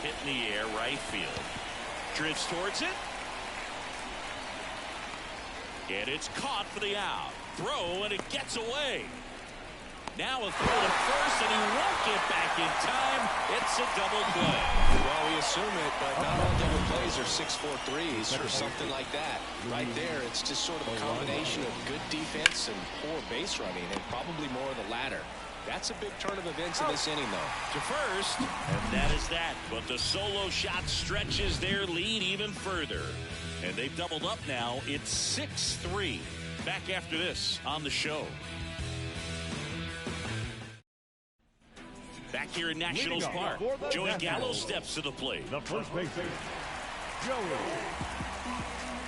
Hit in the air, right field. Drifts towards it. And it's caught for the out. Throw, and it gets away. Now a throw to first, and he won't get back in time. It's a double play. Well, we assume it, but not all double plays are 6-4 threes or something like that. Right there, it's just sort of a combination of good defense and poor base running, and probably more of the latter. That's a big turn of events in this inning, though. To first, and that is that. But the solo shot stretches their lead even further. And they've doubled up now. It's 6-3. Back after this on the show. Back here in Nationals Park, Joey Gallo steps to the plate. The first baseman, Joey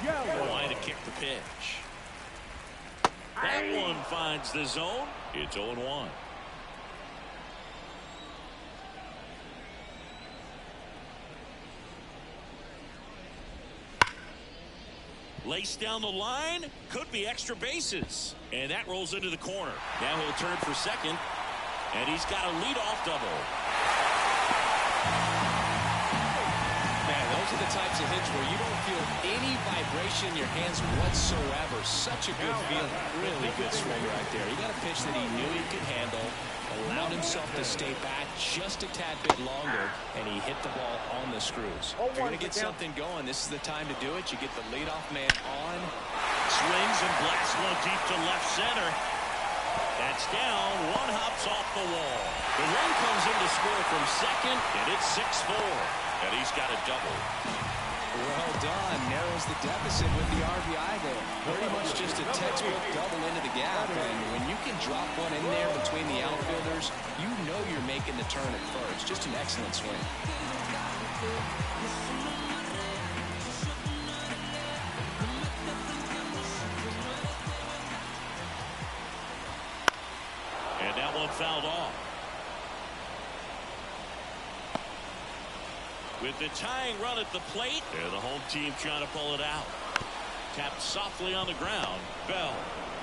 Gallo. Line to kick the pitch. That one finds the zone. It's 0-1. Laced down the line, could be extra bases. And that rolls into the corner. Now he'll turn for second. And he's got a leadoff double. Man, those are the types of hits where you don't feel any vibration in your hands whatsoever. Such a good feeling. Really good swing right there. He got a pitch that he knew he could handle, allowed himself to stay back just a tad bit longer, and he hit the ball on the screws. If you're going to get something going, this is the time to do it. You get the leadoff man on. Swings and blasts one deep to left center. That's down. One hops off the wall. The run comes in to score from second, and it's 6-4. And he's got a double. Well done. Narrows the deficit with the RBI there. Pretty much just a textbook double into the gap. And when you can drop one in there between the outfielders, you know you're making the turn at first. Just an excellent swing. And that one fouled off. With the tying run at the plate, and the home team trying to pull it out. Tapped softly on the ground. Bell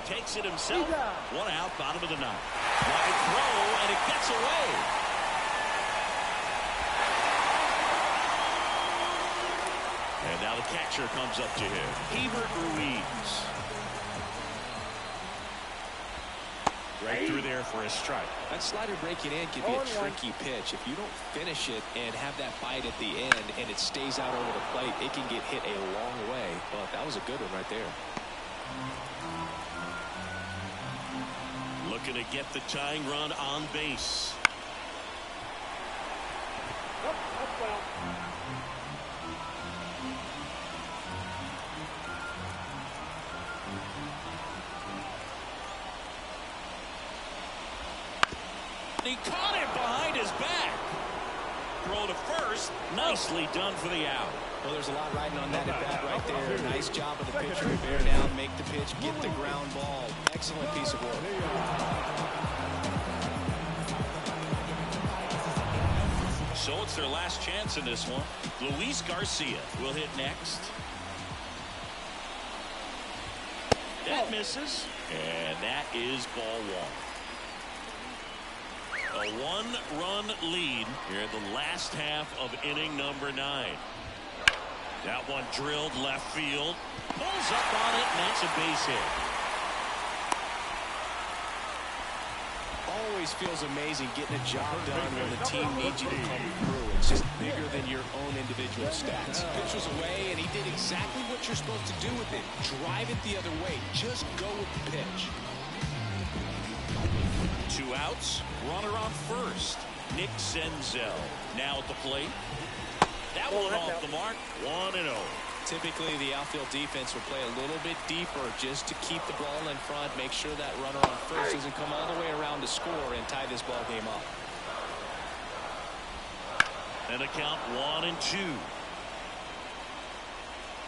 takes it himself. One out, bottom of the ninth. Wide throw, and it gets away. And now the catcher comes up to him. Hebert Ruiz. Right through there for a strike. That slider breaking in can be a tricky pitch. If you don't finish it and have that bite at the end and it stays out over the plate, it can get hit a long way. But that was a good one right there. Looking to get the tying run on base. Nope, that's foul. He caught it behind his back. Throw to first. Nicely done for the out. Well, there's a lot riding on that at bat right there. Nice job of the pitcher to bear down, make the pitch, get the ground ball. Excellent piece of work. So it's their last chance in this one. Luis Garcia will hit next. That misses. And that is ball one. A one-run lead here in the last half of inning number 9. That one drilled left field. Pulls up on it, and that's a base hit. Always feels amazing getting a job done when the team needs you to come through. It's just bigger than your own individual stats. Pitch was away, and he did exactly what you're supposed to do with it. Drive it the other way. Just go with the pitch. 2 outs. Runner on first. Nick Senzel now at the plate. That one off the mark. 1-0. Typically, the outfield defense will play a little bit deeper just to keep the ball in front, make sure that runner on first doesn't come all the way around to score and tie this ball game up. And a count 1-2.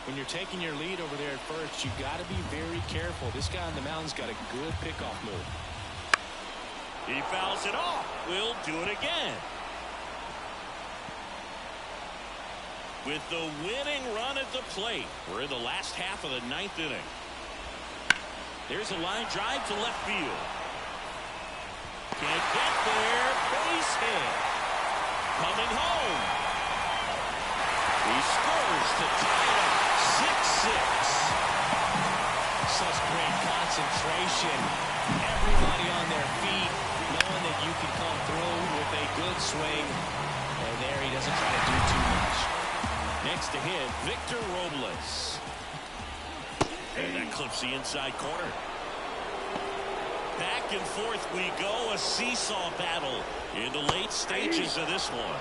When you're taking your lead over there at first, you got to be very careful. This guy on the mound's got a good pickoff move. He fouls it off. We'll do it again. With the winning run at the plate, we're in the last half of the 9th inning. There's a line drive to left field. Can't get there. Base hit. Coming home. He scores to tie it up. 6-6. Such great concentration. Everybody on their feet, knowing that you can come through with a good swing. And there he doesn't try to do too much. Next to hit, Victor Robles. And that clips the inside corner. Back and forth we go. A seesaw battle in the late stages of this one.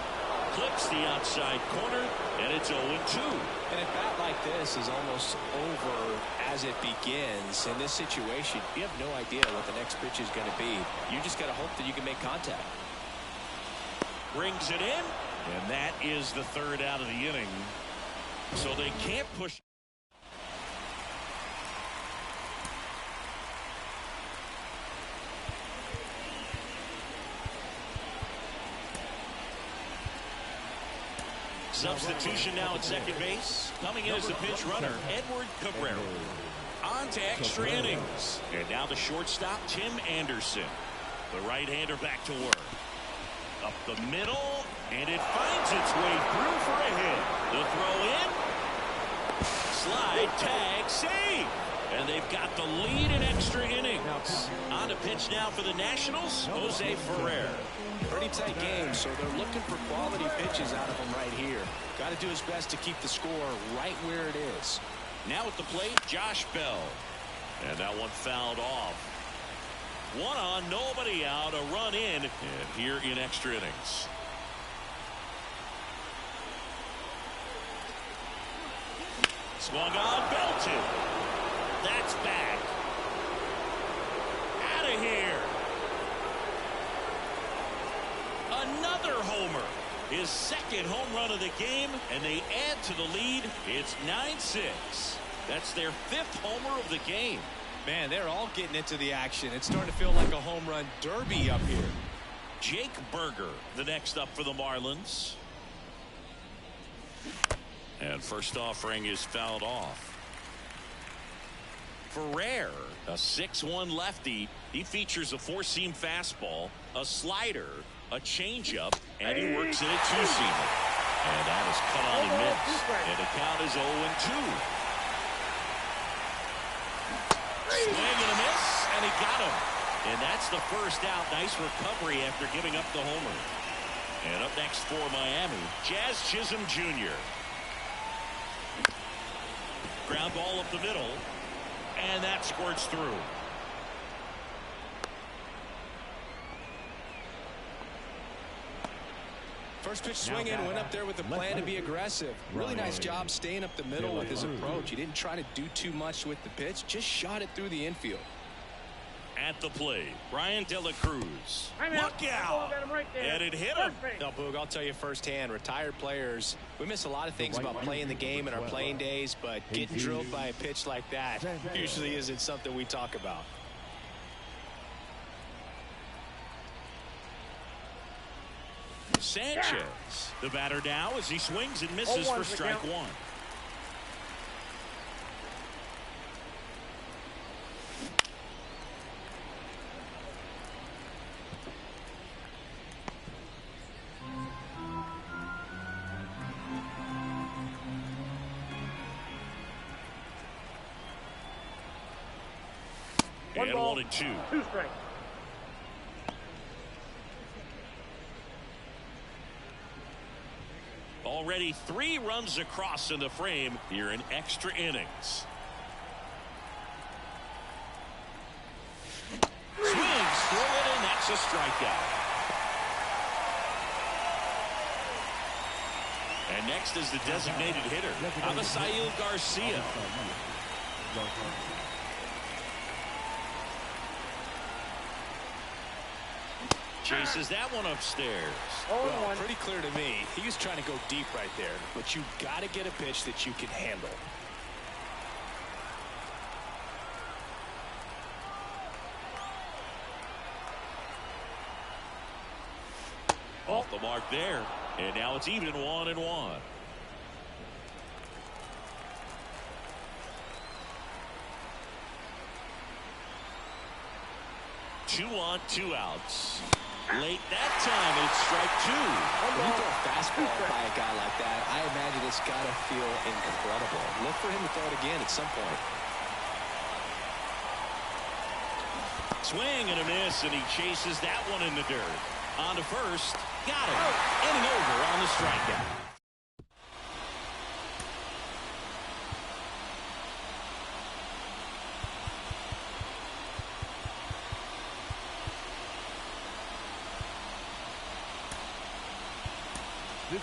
Clips the outside corner, and it's 0-2. And a bat like this is almost over as it begins. In this situation, you have no idea what the next pitch is going to be. You just got to hope that you can make contact. Brings it in, and that is the 3rd out of the inning. So they can't push. Substitution now at second base. Coming in as the pinch runner, Edward Cabrera. On to extra innings. And now the shortstop, Tim Anderson. The right-hander back to work. Up the middle, and it finds its way through for a hit. The throw in. Slide, tag, save. And they've got the lead in extra innings. On to pitch now for the Nationals, Jose Ferrer. Pretty tight game, so they're looking for quality pitches out of him right here. Got to do his best to keep the score right where it is. Now at the plate, Josh Bell. And that one fouled off. 1 on, nobody out, a run in, and here in extra innings. Swung on, belted. That's back. Out of here. Another homer. His 2nd home run of the game, and they add to the lead. It's 9-6. That's their 5th homer of the game. Man, they're all getting into the action. It's starting to feel like a home run derby up here. Jake Berger, the next up for the Marlins. And first offering is fouled off. Ferrer, a 6'1 lefty. He features a 4-seam fastball, a slider, a changeup, and he works in a 2-seam. And that is cut on and missed. And the count is 0-2. Swing and a miss, and he got him. And that's the first out. Nice recovery after giving up the homer. And up next for Miami, Jazz Chisholm Jr. Ground ball up the middle, and that squirts through. First pitch swinging, went up there with the plan to be aggressive. Really nice job staying up the middle with his approach. He didn't try to do too much with the pitch, just shot it through the infield. At the plate, Brian De La Cruz. Look out! And it hit him. No, Boog, I'll tell you firsthand, retired players, we miss a lot of things about playing the game in our playing days, but getting drilled by a pitch like that usually isn't something we talk about. Sanchez, the batter now as he swings and misses for strike one. And 1-2. 2 strikes. Already 3 runs across in the frame here in extra innings. Swings through it, and that's a strikeout. And next is the designated hitter, Avisail Garcia. Chases that one upstairs. Well, pretty clear to me. He was trying to go deep right there, but you got to get a pitch that you can handle. Off the mark there, and now it's even 1-1. 2 on, 2 outs. Late that time, it's strike 2. When you throw a fastball by a guy like that, I imagine it's got to feel incredible. Look for him to throw it again at some point. Swing and a miss, and he chases that one in the dirt. On to first, got him. Inning over on the strikeout.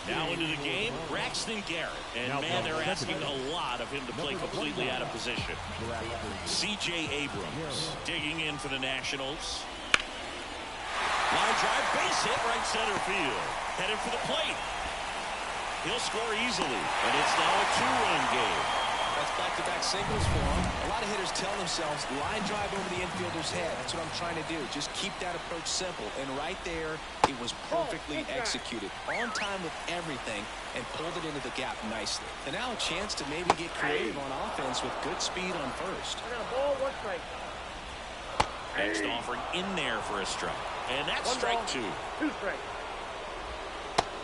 Now into the game, Braxton Garrett. And man, they're asking a lot of him to play completely out of position. C.J. Abrams digging in for the Nationals. Line drive, base hit, right center field. Headed for the plate. He'll score easily, and it's now a 2-run game. That's back-to-back singles for him. A lot of hitters tell themselves, line drive over the infielder's head. That's what I'm trying to do. Just keep that approach simple. And right there, it was perfectly executed. On time with everything, and pulled it into the gap nicely. And now a chance to maybe get creative on offense with good speed on first. I got a ball, 1 strike. Next offering in there for a strike. And that's strike 2. 2 strikes.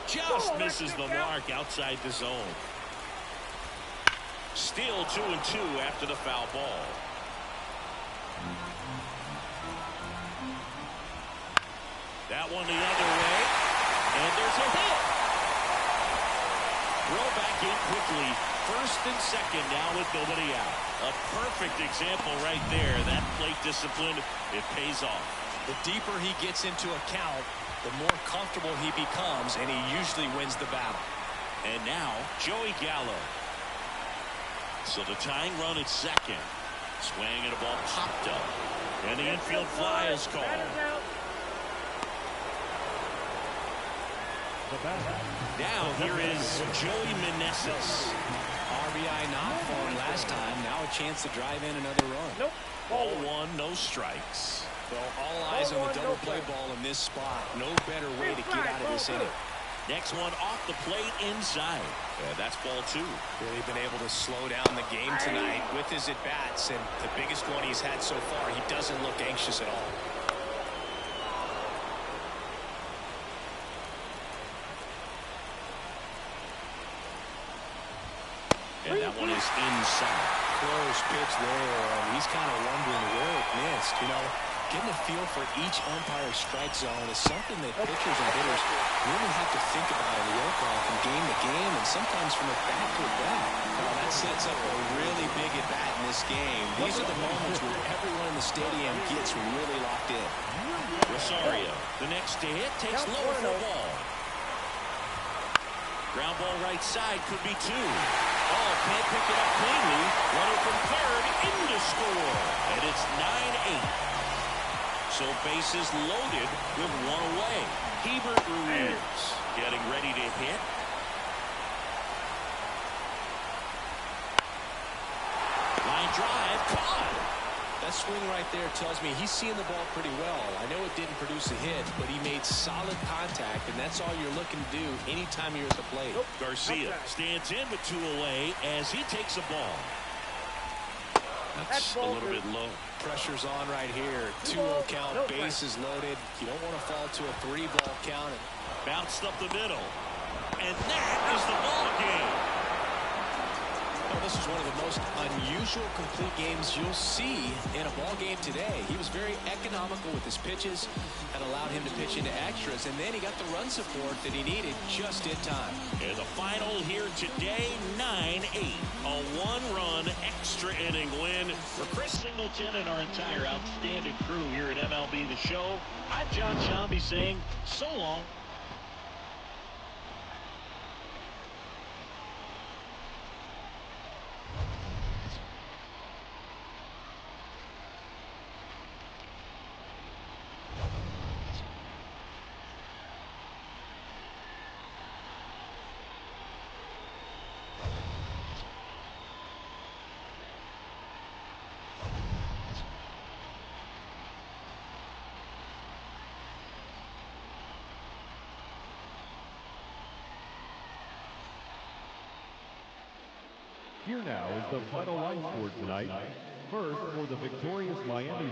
Just misses the mark outside the zone. Still 2-2 after the foul ball. That one the other way. And there's a hit. Throw back in quickly. First and second now with nobody out. A perfect example right there. That plate discipline, it pays off. The deeper he gets into a count, the more comfortable he becomes, and he usually wins the battle. And now, Joey Gallo. So the tying run at second. Swing and a ball popped up. And the infield fly is called. Now here is Joey Meneses. RBI knock for him last time. Now a chance to drive in another run. Nope. Ball 1, no strikes. Well, all eyes on the double play ball in this spot. No better way to get out of this inning. Next one off the plate inside. That's ball 2. Really been able to slow down the game tonight with his at-bats, and the biggest one he's had so far. He doesn't look anxious at all. And that one is inside. Close pitch there, and he's kind of wondering where it missed. You know, getting a feel for each umpire's strike zone is something that pitchers and hitters really have to think about and work on from game to game, and sometimes from a bat to a bat. Well, that sets up a really big at-bat in this game. These are the moments where everyone in the stadium gets really locked in. Rosario, the next to hit, takes low for a ball. Ground ball right side, could be 2. Oh, can't pick it up cleanly. Runner from third into score. And it's 9-8. So bases loaded with one away. Hebert Ruiz getting ready to hit. Line drive, caught. That swing right there tells me he's seeing the ball pretty well. I know it didn't produce a hit, but he made solid contact, and that's all you're looking to do anytime you're at the plate. Garcia stands in with 2 away as he takes a ball. That's a little bit low. Pressure's on right here. 2-0 count, bases loaded. You don't want to fall to a 3-ball count. Bounced up the middle. And that is the ball game. Oh, this is one of the most unusual complete games you'll see in a ball game today. He was very economical with his pitches. That allowed him to pitch into extras, and then he got the run support that he needed just in time. And the final here today, 9-8. A 1-run extra inning win for Chris Singleton and our entire outstanding crew here at MLB The Show. I'm John Shambi saying so long. Here now is the final line score tonight. First, for the victorious Miami